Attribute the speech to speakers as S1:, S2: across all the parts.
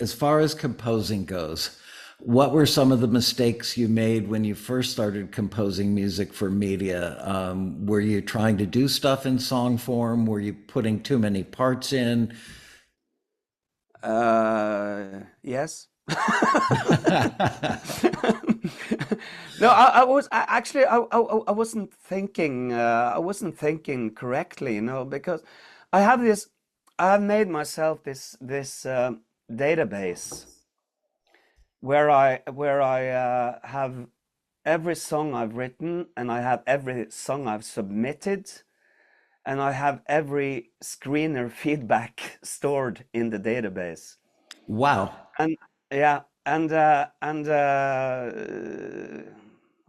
S1: as far as composing goes, what were some of the mistakes you made when you first started composing music for media? Were you trying to do stuff in song form? Were you putting too many parts in?
S2: Yes. No, I was actually I wasn't thinking I wasn't thinking correctly, because I have this I have made myself this database where I have every song I've written, and I have every song I've submitted, and I have every screener feedback stored in the database.
S1: Wow.
S2: And yeah,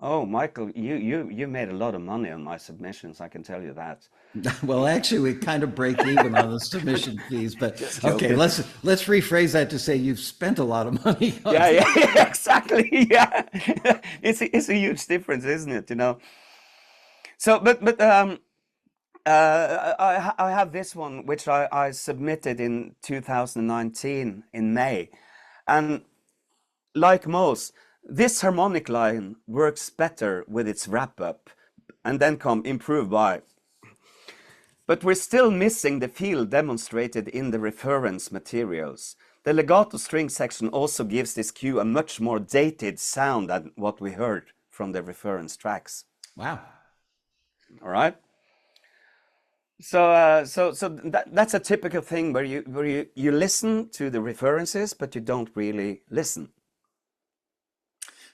S2: oh, Michael, you made a lot of money on my submissions, I can tell you that.
S1: Well, actually, we kind of break even on the submission fees, but
S2: Just
S1: okay,
S2: joking.
S1: let's rephrase that to say you've spent a lot of money on
S2: Yeah,
S1: it.
S2: yeah, yeah, exactly. Yeah, it's a huge difference, isn't it? So, I have this one which I submitted in 2019 in May, and like most, this harmonic line works better with its wrap up, and then come improved by. But we're still missing the feel demonstrated in the reference materials. The legato string section also gives this cue a much more dated sound than what we heard from the reference tracks.
S1: Wow.
S2: All right. So that's a typical thing where you listen to the references, but you don't really listen.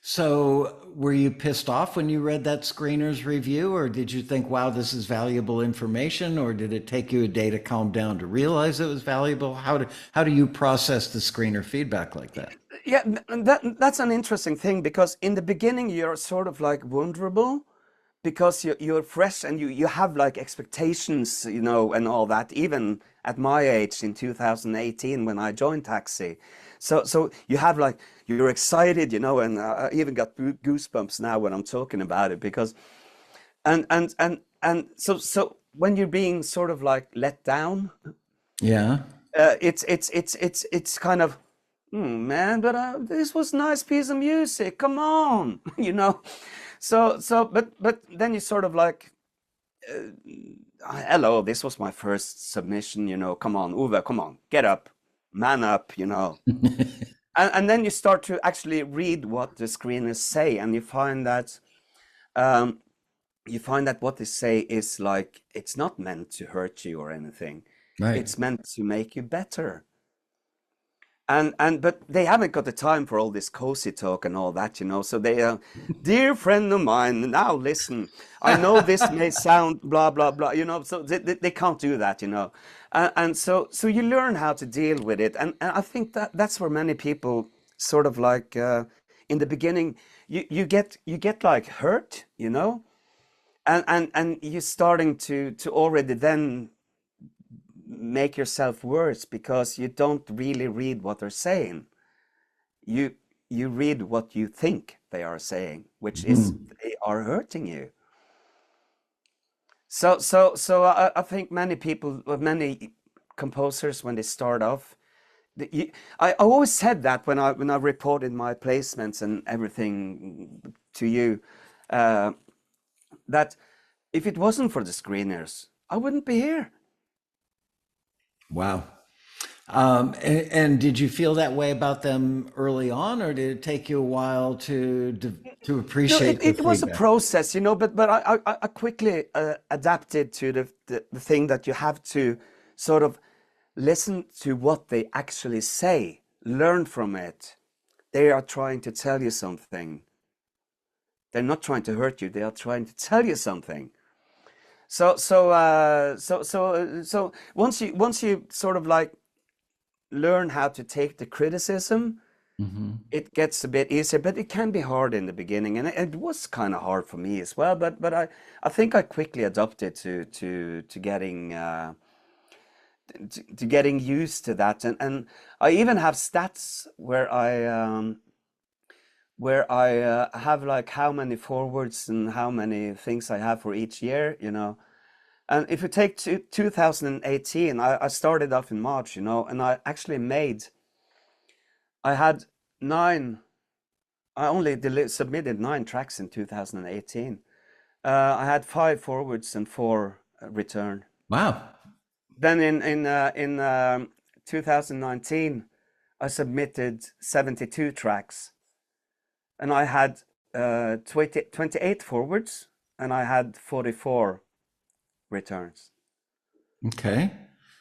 S1: So, were you pissed off when you read that screener's review, or did you think, wow, this is valuable information, or did it take you a day to calm down to realize it was valuable? How do you process the screener feedback like that?
S2: Yeah, that's an interesting thing, because in the beginning you're sort of like vulnerable, because you're fresh, and you have like expectations, and all that, even at my age in 2018 when I joined Taxi. So you have like, you're excited, and I even got goosebumps now when I'm talking about it, because so when you're being sort of like let down,
S1: Yeah.
S2: it's kind of, man, but this was nice piece of music. Come on, but then you sort of like, hello, this was my first submission. Come on, Ove, come on, get up, man up. And then you start to actually read what the screeners say, and um, you find that what they say is like, it's not meant to hurt you or anything.
S1: Right.
S2: It's meant to make you better. And but they haven't got the time for all this cozy talk and all that, so they, dear friend of mine, now listen, I know this may sound blah blah blah, so they can't do that, and so you learn how to deal with it, and I think that's where many people sort of like, in the beginning, you get like hurt, and you're starting to already then make yourself worse, because you don't really read what they're saying. You you read what you think they are saying, which is
S1: Mhm.
S2: they are hurting you. So I think many people, many composers, when they start off, I always said that when I reported my placements and everything to you, uh, that if it wasn't for the screeners, I wouldn't be here.
S1: Wow. And did you feel that way about them early on, or did it take you a while to
S2: No, it,
S1: appreciate the
S2: it was a
S1: feedback?
S2: process, but I quickly adapted to the thing that you have to sort of listen to what they actually say, learn from it. They are trying to tell you something. They're not trying to hurt you. They are trying to tell you something. So once you sort of like learn how to take the criticism,
S1: Hmm.
S2: it gets a bit easier, but it can be hard in the beginning, and it was kind of hard for me as well. But I think I quickly adapted to getting to getting used to that, and I even have stats where I have like how many forwards and how many things I have for each year. And if you take 2018, I started off in March, and I actually made I had nine. I only submitted 9 tracks in 2018. I had 5 forwards and 4 return.
S1: Wow.
S2: Then in 2019, I submitted 72 tracks, and I had 28 forwards, and I had 44 returns.
S1: Okay.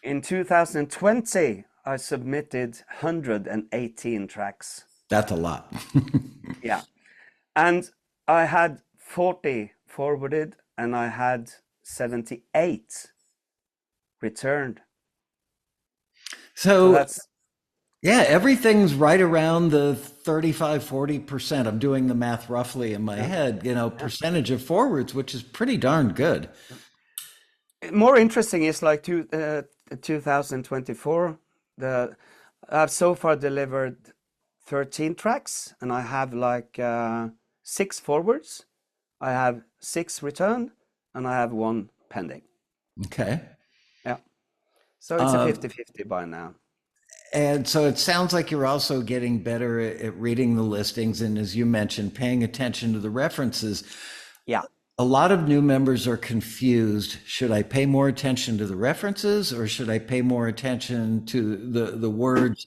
S2: In 2020, I submitted 118 tracks.
S1: That's a lot.
S2: Yeah. And I had 40 forwarded and I had 78 returned. So
S1: So,
S2: that's,
S1: yeah, everything's right around the 35-40%. I'm doing the math roughly in my
S2: yeah,
S1: head,
S2: yeah.
S1: percentage of forwards, which is pretty darn good.
S2: More interesting is like 2024. The I've so far delivered 13 tracks and I have like 6 forwards. I have 6 returned and I have 1 pending.
S1: Okay.
S2: Yeah. So it's a
S1: Uh,
S2: 50-50 by now.
S1: and so it sounds like you're also getting better at reading the listings and, as you mentioned, paying attention to the references.
S2: Yeah.
S1: A lot of new members are confused. Should I pay more attention to the references or should I pay more attention to the words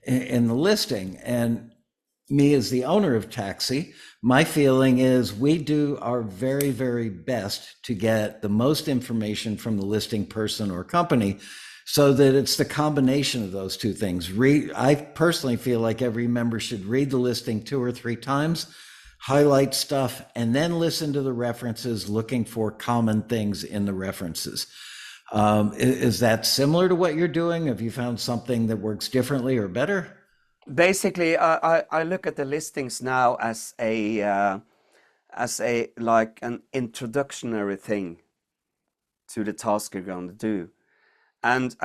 S1: in the listing? And me as the owner of Taxi, my feeling is we do our very, very best to get the most information from the listing person or company so that it's the combination of those two things. I personally feel like every member should read the listing 2 or 3 times, highlight stuff, and then listen to the references, looking for common things in the references. Is that similar to what you're doing? Have you found something that works differently or better?
S2: Basically, I look at the listings now as a like an introductionary thing to the task you're going to do, and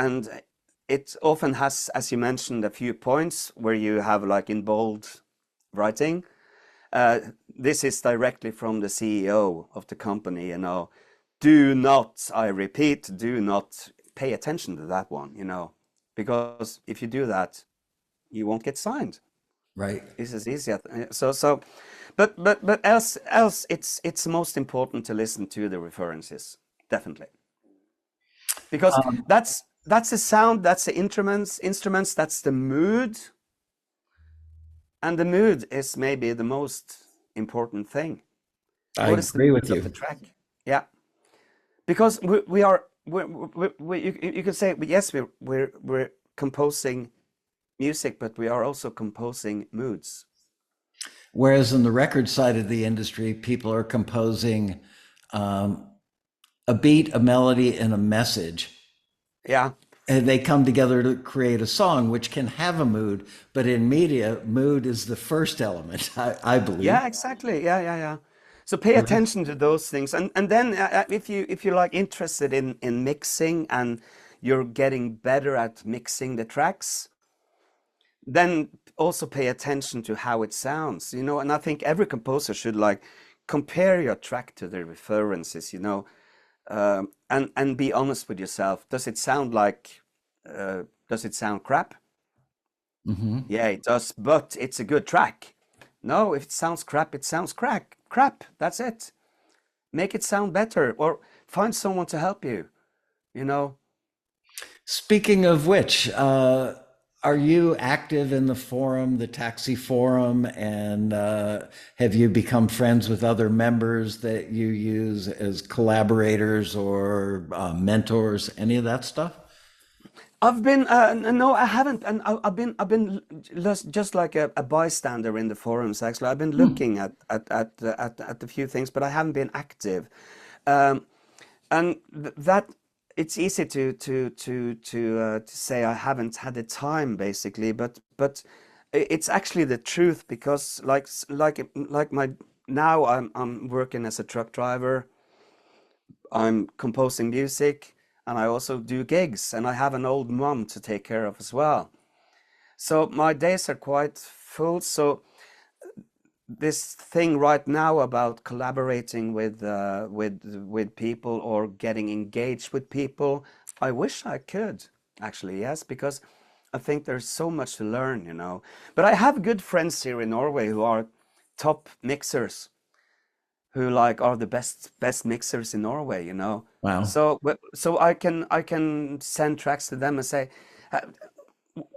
S2: it often has, as you mentioned, a few points where you have like in bold writing. Uh, this is directly from the CEO of the company. Do not, I repeat, do not pay attention to that one. Because if you do that, you won't get signed.
S1: Right.
S2: It's as easy as but else it's most important to listen to the references, definitely, because that's the sound, that's the instruments, that's the mood, and the mood is maybe the most important thing.
S1: I
S2: What is the
S1: agree with
S2: mood of
S1: you.
S2: the track? Yeah, because we are you can say yes, we're composing music, but we are also composing moods.
S1: Whereas in the record side of the industry, people are composing um, a beat, a melody, and a message.
S2: Yeah.
S1: And they come together to create a song, which can have a mood. But in media, mood is the first element, I believe.
S2: Yeah, exactly. Yeah, yeah, yeah. So pay attention to those things, and then if you're like interested in mixing and you're getting better at mixing the tracks, then also pay attention to how it sounds. And I think every composer should like compare your track to the references. And be honest with yourself. Does it sound like? Does it sound crap?
S1: Hmm.
S2: Yeah, it does, but it's a good track. No, if it sounds crap, it sounds crap. That's it. Make it sound better or find someone to help you, you know.
S1: Speaking of which, are you active in the forum, the taxi forum, and have you become friends with other members that you use as collaborators or mentors, any of that stuff?
S2: I've been no, I haven't, and I've been just like a bystander in the forums. Actually, I've been
S1: Hmm.
S2: looking at a few things, but I haven't been active. Um, and that it's easy to say I haven't had the time, basically, but it's actually the truth, because like my now I'm working as a truck driver. I'm composing music, and I also do gigs, and I have an old mom to take care of as well. So my days are quite full. So this thing right now about collaborating with people or getting engaged with people, I wish I could, actually, yes, because I think there's so much to learn, you know. But I have good friends here in Norway who are top mixers, who like are the best mixers in Norway, you know.
S1: Wow.
S2: So I can send tracks to them and say, "Uh,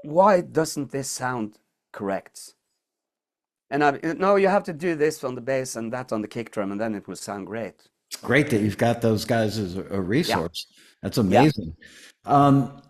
S2: why doesn't this sound correct?" And no, you have to do this on the bass and that on the kick drum, and then it will sound great.
S1: It's great that you've got those guys as a
S2: Yeah,
S1: resource. That's
S2: yeah.
S1: amazing. Um,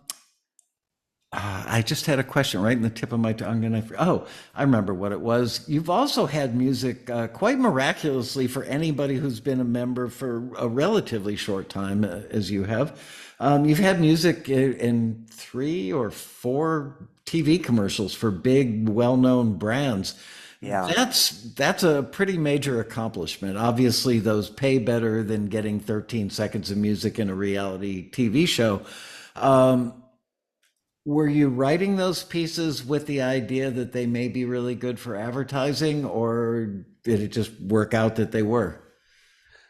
S1: I just had a question right in the tip of my tongue, and oh, I remember what it was. You've also had music quite miraculously for anybody who's been a member for a relatively short time, as you have. You've had music in 3 or 4 TV commercials for big, well-known brands.
S2: Yeah.
S1: That's a pretty major accomplishment. Obviously, those pay better than getting 13 seconds of music in a reality TV show. Um, were you writing those pieces with the idea that they may be really good for advertising, or did it just work out that they were?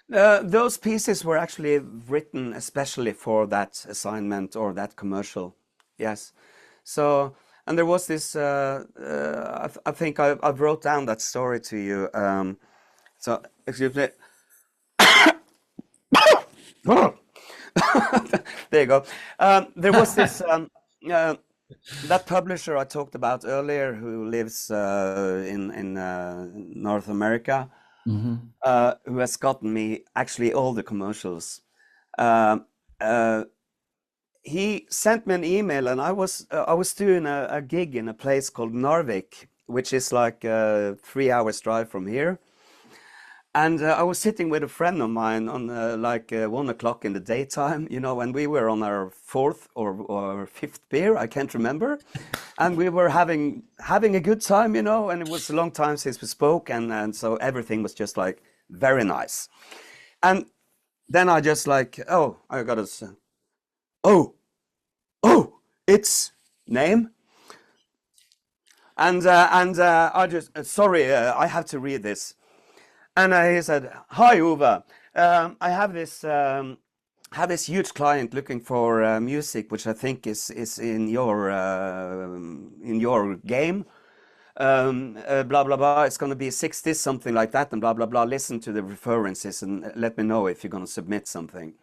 S2: Those pieces were actually written especially for that assignment or that commercial. Yes. So, and there was this, I think I wrote down that story to you. So, excuse me. There you go. There was this, uh, that publisher I talked about earlier who lives in North America,
S1: Hmm.
S2: who has gotten me actually all the commercials. Um, uh, he sent me an email, and I was doing a gig in a place called Narvik, which is like 3 hours drive from here. And I was sitting with a friend of mine on like 1 o'clock in the daytime, you know, and we were on our fourth or fifth beer, I can't remember, and we were having a good time, you know, and it was a long time since we spoke, and so everything was just like very nice. And then I just like, oh, I gotta say, oh, oh, it's name. And I just, sorry, I have to read this. And he said, "Hi, Uwe. I have this huge client looking for music, which I think is in your game. Blah blah blah. It's going to be 60 something like that, and blah blah blah. Listen to the references and let me know if you're going to submit something."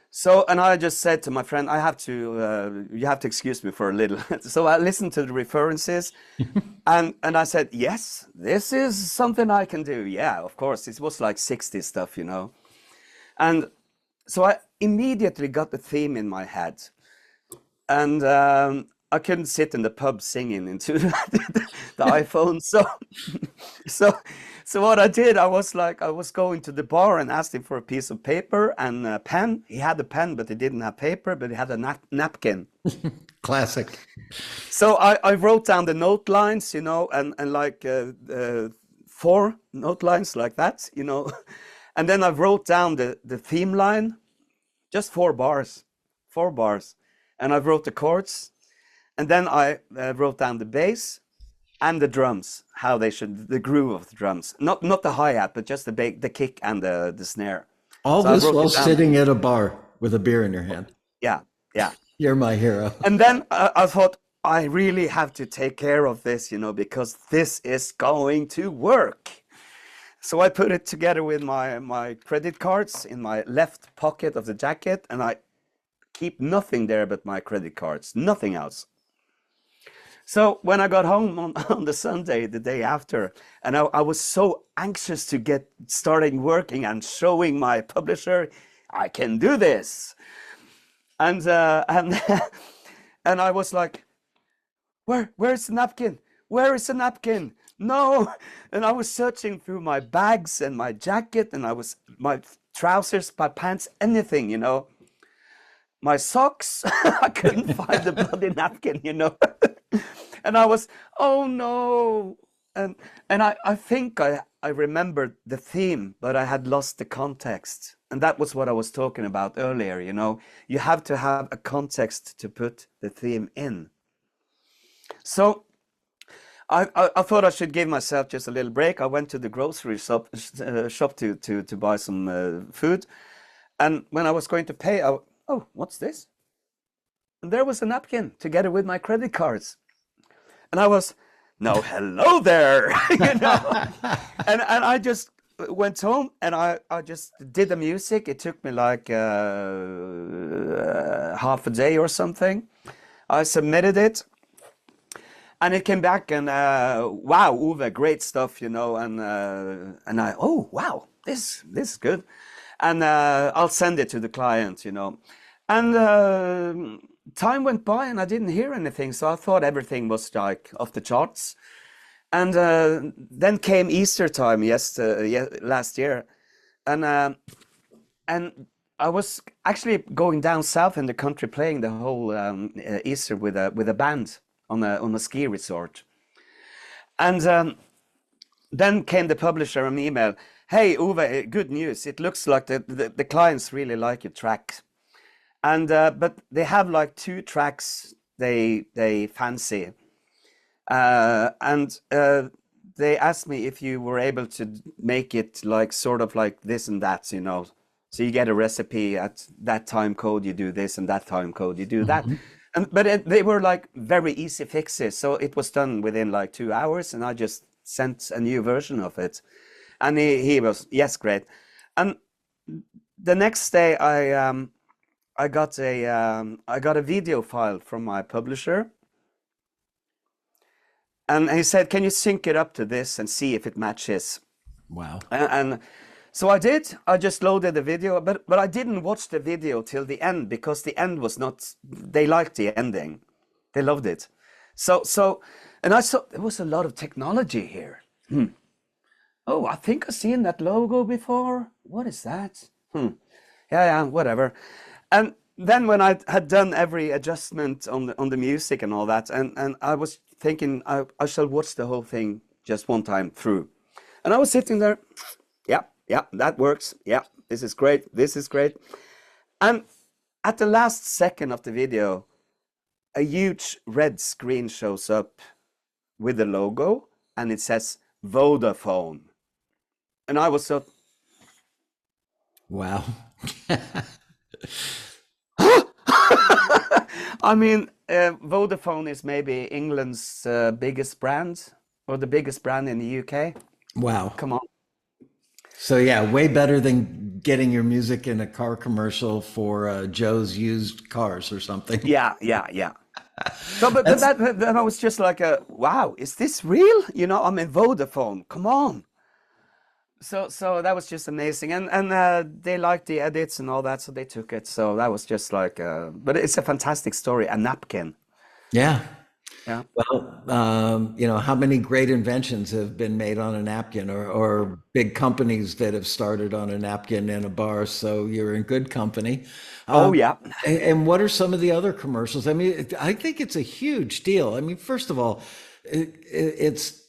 S2: So, and I just said to my friend, you have to excuse me for a little. So I listened to the references, and I said, yes, this is something I can do. Yeah, of course. It was like 60 stuff, you know. And so I immediately got the theme in my head. And I couldn't sit in the pub singing into the iPhone. So, so what I did, I was going to the bar and asked him for a piece of paper and a pen. He had a pen, but he didn't have paper, but he had a napkin.
S1: Classic.
S2: So I wrote down the note lines, you know, and like 4 note lines like that, you know. And then I wrote down the theme line, just 4 bars, 4 bars. And I wrote the chords. And then I wrote down the bass and the drums, how they should, the groove of the drums. Not the hi-hat, but just the kick and the snare.
S1: All
S2: So I
S1: this
S2: wrote
S1: while
S2: it down.
S1: sitting at a bar with a beer in your hand.
S2: Yeah, yeah.
S1: You're my hero.
S2: And then I thought, I really have to take care of this, you know, because this is going to work. So I put it together with my credit cards in my left pocket of the jacket, and I keep nothing there but my credit cards, nothing else. So when I got home on, on the Sunday, the day after, and I was so anxious to get starting working and showing my publisher, I can do this. And and I was like, where's the napkin? Where is the napkin? No. And I was searching through my bags and my jacket, and I was my trousers, my pants, anything, you know. My socks, I couldn't find the bloody napkin, you know. And I was, oh no. And I think I remembered the theme, but I had lost the context. And that was what I was talking about earlier, you know. You have to have a context to put the theme in. So I thought I should give myself just a little break. I went to the grocery shop to buy some food. And when I was going to pay, oh, what's this? and there was a napkin together with my credit cards. And I was, no, hello there, you know. And I just went home and I just did the music. It took me like half a day or something. I submitted it and it came back and wow, Ove, great stuff, you know. And I, oh wow, this is good. And I'll send it to the client, you know. And time went by and I didn't hear anything, so I thought everything was like off the charts. And then came Easter time, last year, and I was actually going down south in the country playing the whole Easter with a band on a ski resort. And then came the publisher an email. Hey, Uwe, good news. It looks like the clients really like your track. And but they have like 2 tracks they fancy. And they asked me if you were able to make it like sort of like this and that, you know. So you get a recipe at that time code, you do this, and that time code, you do that.
S1: Mhm.
S2: And but they were like very easy fixes, so it was done within like 2 hours, and I just sent a new version of it. And he was, yes, great. And the next day I got a video file from my publisher, and he said, "Can you sync it up to this and see if it matches?"
S1: Wow.
S2: And so I did. I just loaded the video, but I didn't watch the video till the end because the end was not. They liked the ending, they loved it. So, and I saw there was a lot of technology here. Oh, I think I've seen that logo before. What is that? Yeah, whatever. And then when I had done every adjustment on the music and all that, and I was thinking I shall watch the whole thing just one time through. And I was sitting there, yeah, that works. Yeah, this is great. This is great. And at the last second of the video, a huge red screen shows up with the logo and it says Vodafone. And I was so,
S1: Wow.
S2: I mean, Vodafone is maybe England's biggest brand or the biggest brand in the UK.
S1: Wow.
S2: Come on.
S1: So yeah, way better than getting your music in a car commercial for Joe's used cars or something.
S2: Yeah. So, but
S1: That's
S2: that I was just like, wow, is this real? You know, I'm in Vodafone. Come on. So that was just amazing, and they liked the edits and all that, so they took it. So that was just like, but it's a fantastic story. A napkin.
S1: yeah.
S2: Yeah.
S1: Well, you know, how many great inventions have been made on a napkin or big companies that have started on a napkin in a bar. So you're in good company.
S2: Oh
S1: Um,
S2: yeah.
S1: and what are some of the other commercials? I mean, I think it's a huge deal. I mean, first of all, it's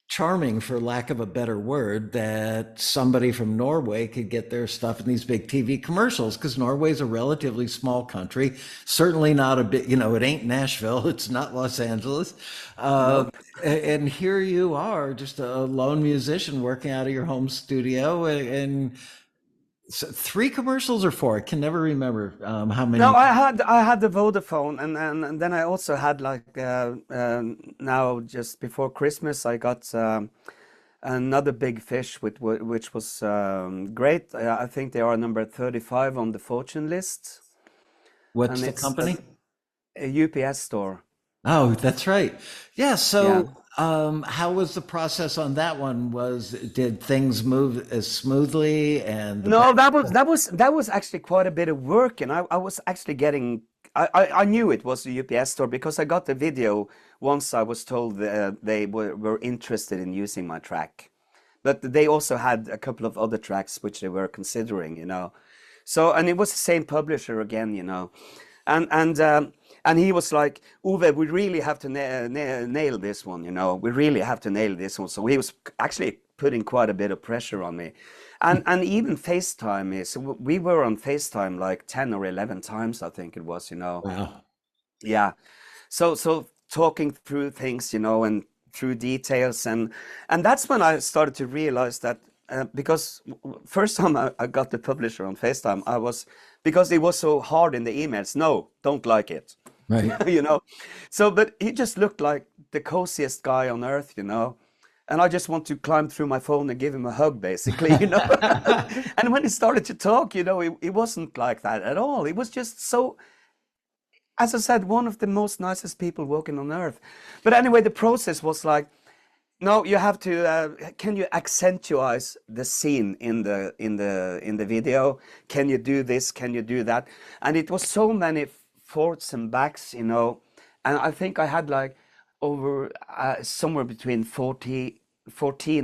S1: charming, for lack of a better word, that somebody from Norway could get their stuff in these big TV commercials because Norway's a relatively small country. Certainly not a bit, you know, it ain't Nashville, it's not Los Angeles. Uh,
S2: Nope.
S1: and here you are, just a lone musician working out of your home studio. And so 3 commercials or 4, I can never remember how
S2: No,
S1: many.
S2: I had the Vodafone, and then I also had like now just before Christmas I got another big fish which was great. I think they are number 35 on the fortune list,
S1: What's
S2: and
S1: the
S2: it's
S1: company?
S2: a UPS store.
S1: Oh, that's right. Yeah.
S2: Yeah.
S1: So, how was the process on that one? Did things move as smoothly and the
S2: No,
S1: back?
S2: that was actually quite a bit of work, and I was actually getting. I knew it was a UPS store because I got the video once I was told they were interested in using my track, but they also had a couple of other tracks which they were considering, you know. So, and it was the same publisher again, you know, and he was like, Uwe, we really have to nail this one, you know, we really have to nail this one. So he was actually putting quite a bit of pressure on me, and even FaceTime is. We were on FaceTime like 10 or 11 times, I think it was, you know.
S1: Wow.
S2: Yeah. So talking through things, you know, and through details, and that's when I started to realize that because first time I got the publisher on FaceTime, I was because it was so hard in the emails. No, don't like it.
S1: Right.
S2: You know. So, but he just looked like the coziest guy on earth, you know. And I just want to climb through my phone and give him a hug, basically, you know. And when he started to talk, you know, it wasn't like that at all. It was just so, as I said, one of the most nicest people walking on earth. But anyway, the process was like, no, you have to. Can you accentuate the scene in the video? Can you do this? Can you do that? And it was so many forths and backs, you know. And I think I had like over somewhere between 14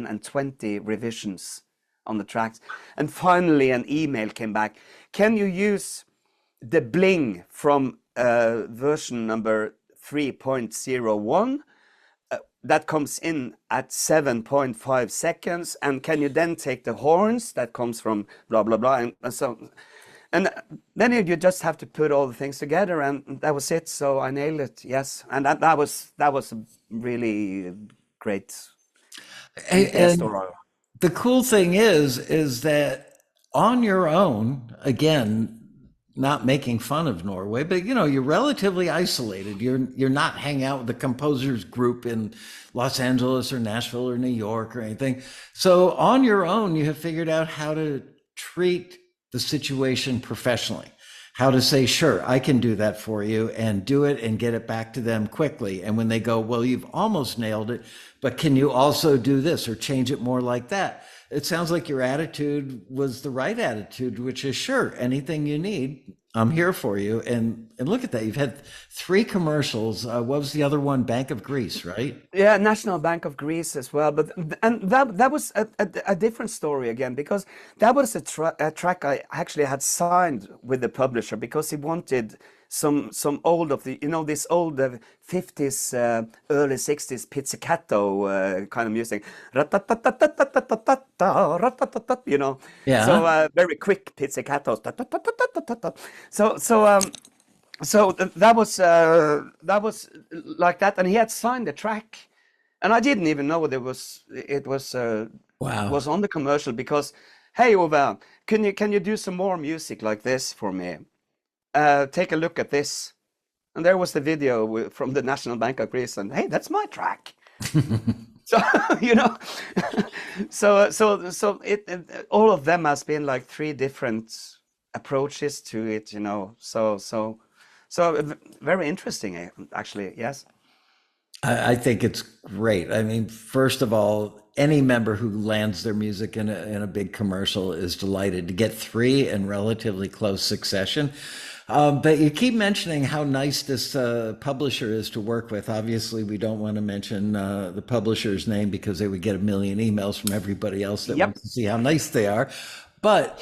S2: and 20 revisions on the tracks. And finally, an email came back. Can you use the bling from version number 3.01? That comes in at 7.5 seconds, and can you then take the horns that comes from blah blah blah, and so, and then you just have to put all the things together, and that was it. So I nailed it, yes, and that was a really great test.
S1: And
S2: Or
S1: the cool thing is that on your own, again, not making fun of Norway, but you know, you're relatively isolated. You're not hanging out with the composers group in Los Angeles or Nashville or New York or anything. So on your own, you have figured out how to treat the situation professionally. How to say, sure, I can do that for you, and do it and get it back to them quickly. And when they go, well, you've almost nailed it, but can you also do this or change it more like that? It sounds like your attitude was the right attitude, which is, sure, anything you need, I'm here for you. And look at that, you've had three commercials. What was the other one? Bank of Greece, right?
S2: yeah, National Bank of Greece as well. But and that was a different story again, because that was a track I actually had signed with the publisher, because he wanted some old of the, you know, this old 50s, early 60s pizzicato kind of music. You know, so
S1: Yeah.
S2: very quick pizzicatos. So so that was like that, and he had signed the track, and I didn't even know
S1: Wow.
S2: was on the commercial, because, hey Ove, can you do some more music like this for me? Take a look at this, and there was the video from the National Bank of Greece, and hey, that's my track. So you know, so all of them has been like three different approaches to it, you know. So very interesting, actually. Yes.
S1: I think it's great. I mean, first of all, any member who lands their music in a big commercial is delighted to get three in relatively close succession. But you keep mentioning how nice this publisher is to work with. Obviously, we don't want to mention the publisher's name because they would get a million emails from everybody else that
S2: Yep.
S1: wants to see how nice they are. But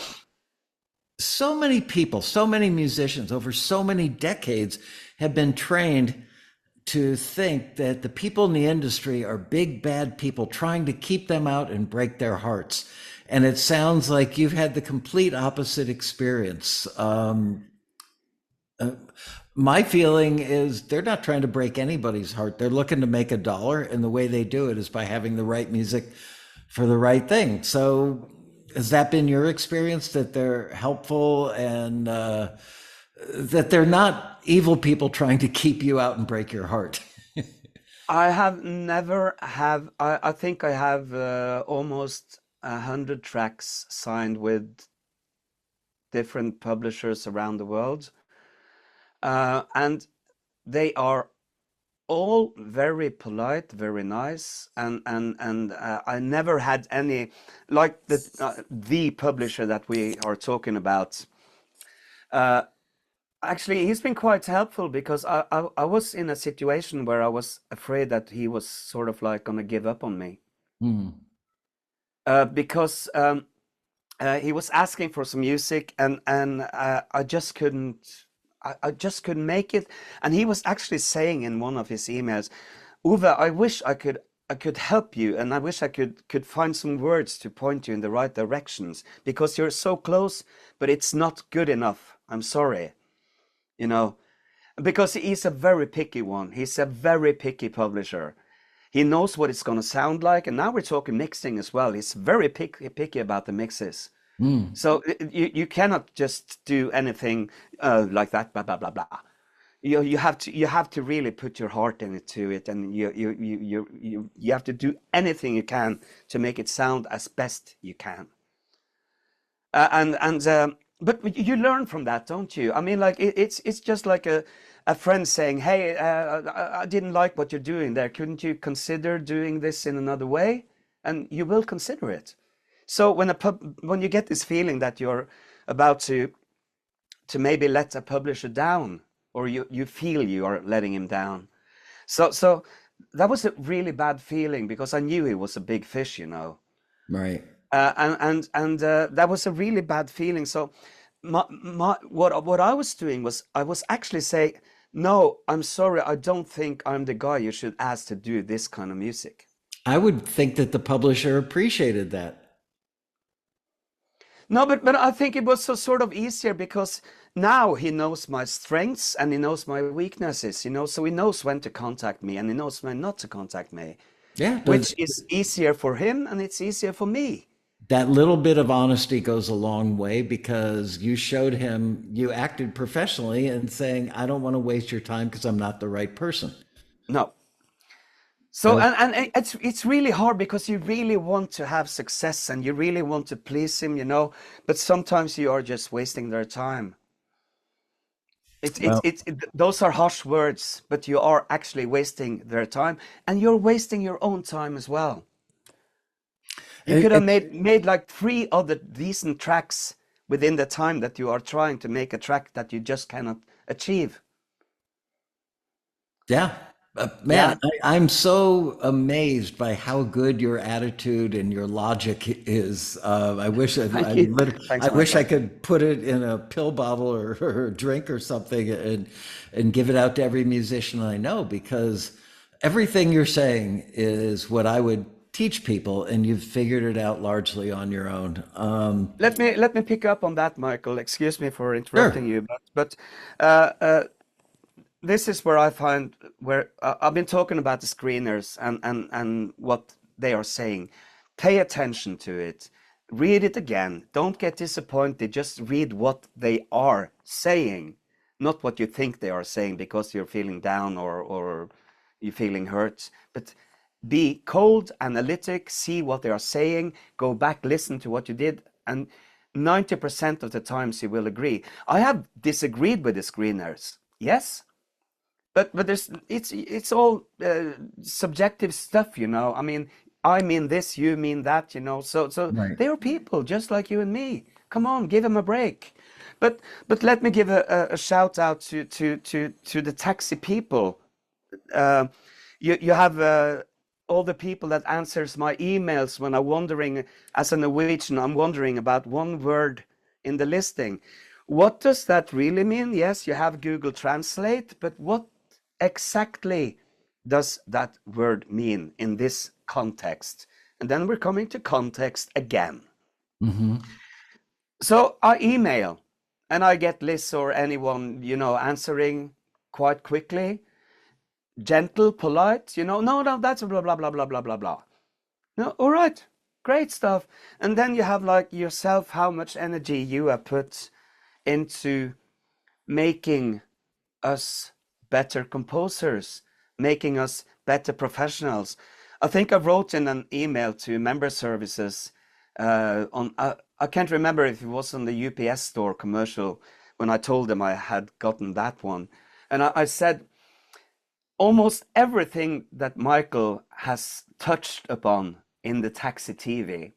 S1: so many people, so many musicians over so many decades have been trained to think that the people in the industry are big bad people trying to keep them out and break their hearts. And it sounds like you've had the complete opposite experience. My feeling is they're not trying to break anybody's heart. They're looking to make a dollar, and the way they do it is by having the right music for the right thing. So, has that been your experience, that they're helpful and that they're not evil people trying to keep you out and break your heart?
S2: I have never have. I think I have almost 100 tracks signed with different publishers around the world, and they are all very polite, very nice, and I never had any, like the publisher that we are talking about. Uh, Actually, he's been quite helpful, because I was in a situation where I was afraid that he was sort of like gonna give up on me,
S1: Hmm.
S2: because he was asking for some music, and I just couldn't. I just couldn't make it. And he was actually saying in one of his emails, Uwe, I wish I could help you, and I wish I could find some words to point you in the right directions, because you're so close, but it's not good enough. I'm sorry, you know, because he's a very picky one. He's a very picky publisher. He knows what it's going to sound like, and now we're talking mixing as well. He's very picky about the mixes.
S1: Mm.
S2: So you cannot just do anything like that, blah blah blah blah. You have to really put your heart into it, and you have to do anything you can to make it sound as best you can. And but you learn from that, don't you? I mean, like it's just like a friend saying, "Hey, I didn't like what you're doing there. Couldn't you consider doing this in another way?" And you will consider it. So when you get this feeling that you're about to maybe let a publisher down, or you feel you are letting him down, so that was a really bad feeling because I knew he was a big fish, you know.
S1: Right.
S2: That was a really bad feeling. So what I was doing was I was actually saying, no, I'm sorry, I don't think I'm the guy you should ask to do this kind of music.
S1: I would think that the publisher appreciated that.
S2: No, but I think it was so sort of easier because now he knows my strengths and he knows my weaknesses, you know, so he knows when to contact me and he knows when not to contact me,
S1: Yeah,
S2: which is easier for him and it's easier for me.
S1: that little bit of honesty goes a long way because you showed him you acted professionally and saying, I don't want to waste your time because I'm not the right person.
S2: No. So
S1: That
S2: and it's really hard because you really want to have success and you really want to please him, you know, but sometimes you are just wasting their time.
S1: well,
S2: Those are harsh words, but you are actually wasting their time and you're wasting your own time as well. You could have
S1: it's
S2: made like three other decent tracks within the time that you are trying to make a track that you just cannot achieve.
S1: yeah. Man,
S2: Yeah.
S1: I'm so amazed by how good your attitude and your logic is.
S2: Thank you.
S1: I
S2: Thanks,
S1: wish I
S2: Michael.
S1: could put it in a pill bottle or a drink or something and give it out to every musician I know because everything you're saying is what I would teach people, and you've figured it out largely on your own.
S2: Let me pick up on that, Michael. Excuse me for interrupting
S1: Sure.
S2: you, but uh, uh, this is where I find where I've been talking about the screeners and what they are saying. Pay attention to it. Read it again. Don't get disappointed. Just read what they are saying, not what you think they are saying because you're feeling down or you're feeling hurt. But be cold, analytic, see what they are saying, go back, listen to what you did, and 90% of the times you will agree. I have disagreed with the screeners. Yes, but there's it's all subjective stuff, you know. I mean, I mean this, you mean that, you know. So
S1: Right.
S2: they are people just like you and me. Come on, give them a break. But let me give a shout out to the taxi people. uh, you have all the people that answers my emails when I'm wondering, as a Norwegian, I'm wondering about one word in the listing. What does that really mean? Yes, you have Google Translate, but what exactly does that word mean in this context? And then we're coming to context again.
S1: Hmm.
S2: So I email and I get Liz or anyone, you know, answering quite quickly, gentle, polite, you know, no, no, that's blah, blah, blah, blah, blah, blah, blah. No, all right, great stuff. And then you have like yourself, how much energy you have put into making us better composers, making us better professionals. I think I wrote in an email to member services I can't remember if it was on the UPS store commercial when I told them I had gotten that one. And I said, almost everything that Michael has touched upon in the Taxi TV,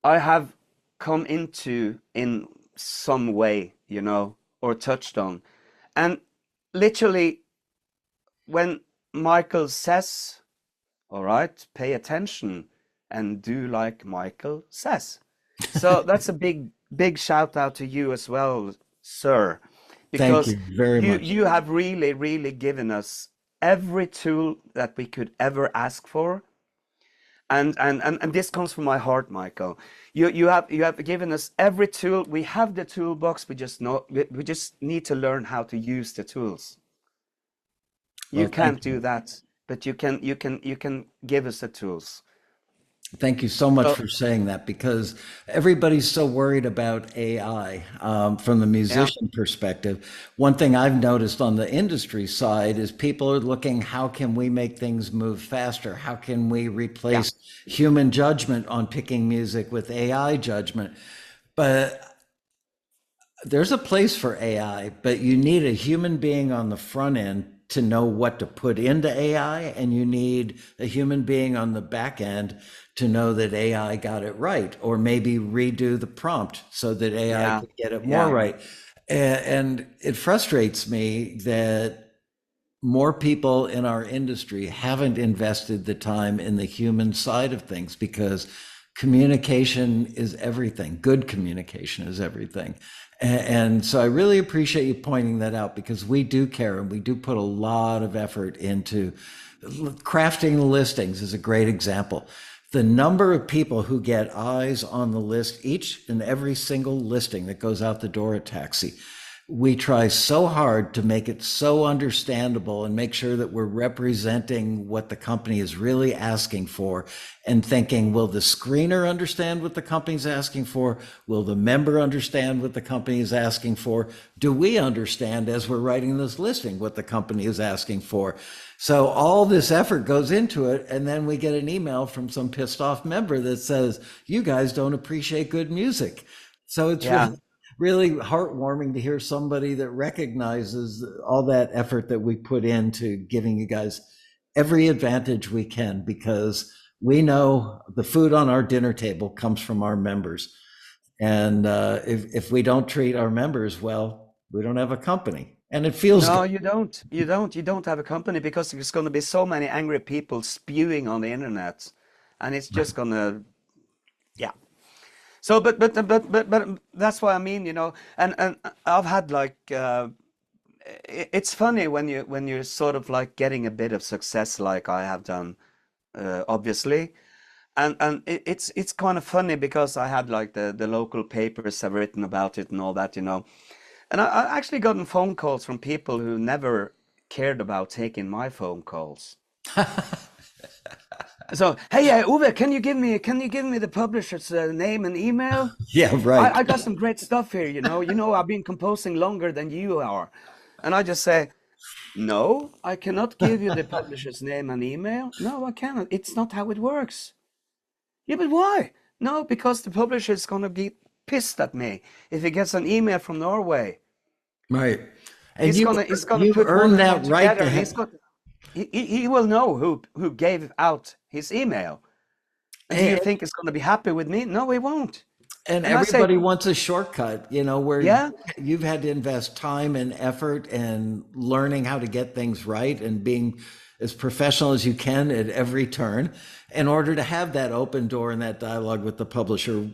S2: I have come into in some way, you know, or touched on. And literally, when Michael says, all right, pay attention and do like Michael says. So that's a big shout out to you as well, sir,
S1: Thank
S2: because
S1: you very much.
S2: you have really given us every tool that we could ever ask for. And this comes from my heart, Michael. You have given us every tool. We have the toolbox. We just need to learn how to use the tools. You
S1: Well, thank
S2: can't
S1: you.
S2: do that, but you can give us the tools.
S1: Thank you so much
S2: So
S1: for saying that because everybody's so worried about AI from the
S2: yeah,
S1: musician perspective. One thing I've noticed on the industry side is people are looking, how can we make things move faster? How can we
S2: yeah,
S1: replace human judgment on picking music with AI judgment? But there's a place for AI, but you need a human being on the front end to know what to put into AI, and you need a human being on the back end to know that AI got it right, or maybe redo the prompt so that AI
S2: yeah,
S1: could get it more
S2: yeah.
S1: right. And it frustrates me that more people in our industry haven't invested the time in the human side of things because communication is everything. Good communication is everything. And so I really appreciate you pointing that out because we do care and we do put a lot of effort into crafting the listings is a great example. The number of people who get eyes on the list, each and every single listing that goes out the door at Taxi, we try so hard to make it so understandable and make sure that we're representing what the company is really asking for and thinking, will the screener understand what the company's asking for? Will the member understand what the company is asking for? Do we understand as we're writing this listing what the company is asking for? So all this effort goes into it, and then we get an email from some pissed off member that says, you guys don't appreciate good music. So it's
S2: Yeah.
S1: really heartwarming to hear somebody that recognizes all that effort that we put into giving you guys every advantage we can because we know the food on our dinner table comes from our members. And if we don't treat our members well, we don't have a company. And it feels
S2: No,
S1: good.
S2: you don't. You don't. You don't have a company because there's going to be so many angry people spewing on the internet, and it's just gonna, yeah. So, but that's what I mean, and I've had like, it's funny when you're sort of like getting a bit of success like I have done, obviously, and it's kind of funny because I had like the local papers have written about it and all that, and I actually gotten phone calls from people who never cared about taking my phone calls. So, hey, Uwe, can you give me the publisher's name and email?
S1: Yeah,
S2: I,
S1: right.
S2: I got some great stuff here, I've been composing longer than you are. And I just say, no, I cannot give you the publisher's name and email. No, I cannot. It's not how it works. Yeah, but why? No, because the publisher is gonna be pissed at me if he gets an email from Norway.
S1: Right. And
S2: He's
S1: you
S2: gonna he's gonna
S1: you've
S2: put one
S1: earned
S2: and one
S1: that right
S2: together,
S1: to
S2: and
S1: have,
S2: he will know who gave out his email. And do you think he's gonna be happy with me? No, he won't.
S1: and
S2: And I say,
S1: everybody wants a shortcut, where
S2: yeah,
S1: you've had to invest time and effort and learning how to get things right and being as professional as you can at every turn in order to have that open door and that dialogue with the publisher.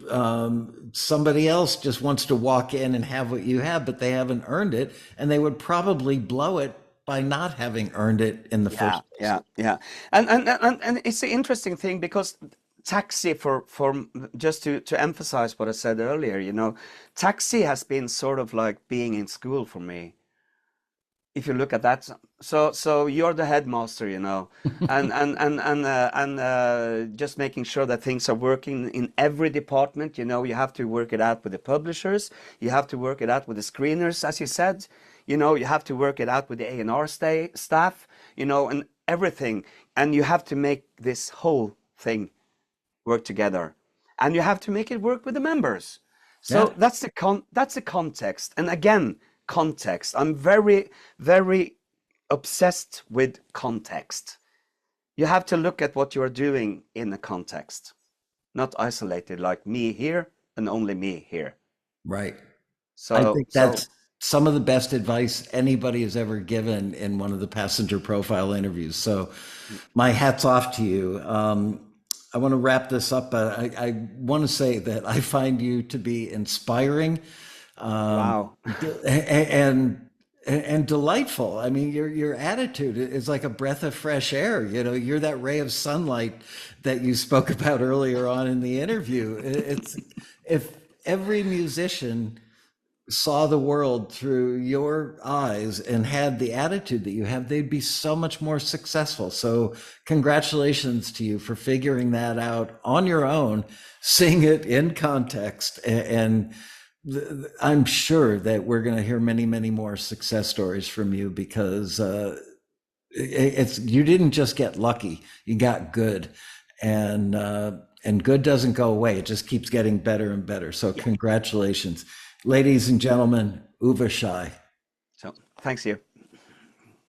S1: Somebody else just wants to walk in and have what you have, but they haven't earned it, and they would probably blow it by not having earned it in the
S2: yeah,
S1: first place.
S2: yeah, yeah. And it's an interesting thing because taxi for just to emphasize what I said earlier, taxi has been sort of like being in school for me. If you look at that, so you're the headmaster, and just making sure that things are working in every department. You have to work it out with the publishers, you have to work it out with the screeners, as you said, you have to work it out with the A&R staff, and everything, and you have to make this whole thing work together, and you have to make it work with the members.
S1: Yeah.
S2: So that's the context. And again, context. I'm very, very obsessed with context. You have to look at what you're doing in the context, not isolated like me here and only me here.
S1: Right. I
S2: So,
S1: think
S2: so
S1: that's some of the best advice anybody has ever given in one of the passenger profile interviews. So my hat's off to you. I want to wrap this up, but I want to say that I find you to be inspiring, um,
S2: wow.
S1: and delightful. I mean, your attitude is like a breath of fresh air. You're that ray of sunlight that you spoke about earlier on in the interview. It's if every musician saw the world through your eyes and had the attitude that you have, they'd be so much more successful. So congratulations to you for figuring that out on your own, seeing it in context. And I'm sure that we're going to hear many, many more success stories from you because it's you didn't just get lucky, you got good. And good doesn't go away. It just keeps getting better and better. So congratulations. Ladies and gentlemen, Ove Schei.
S2: So thanks you.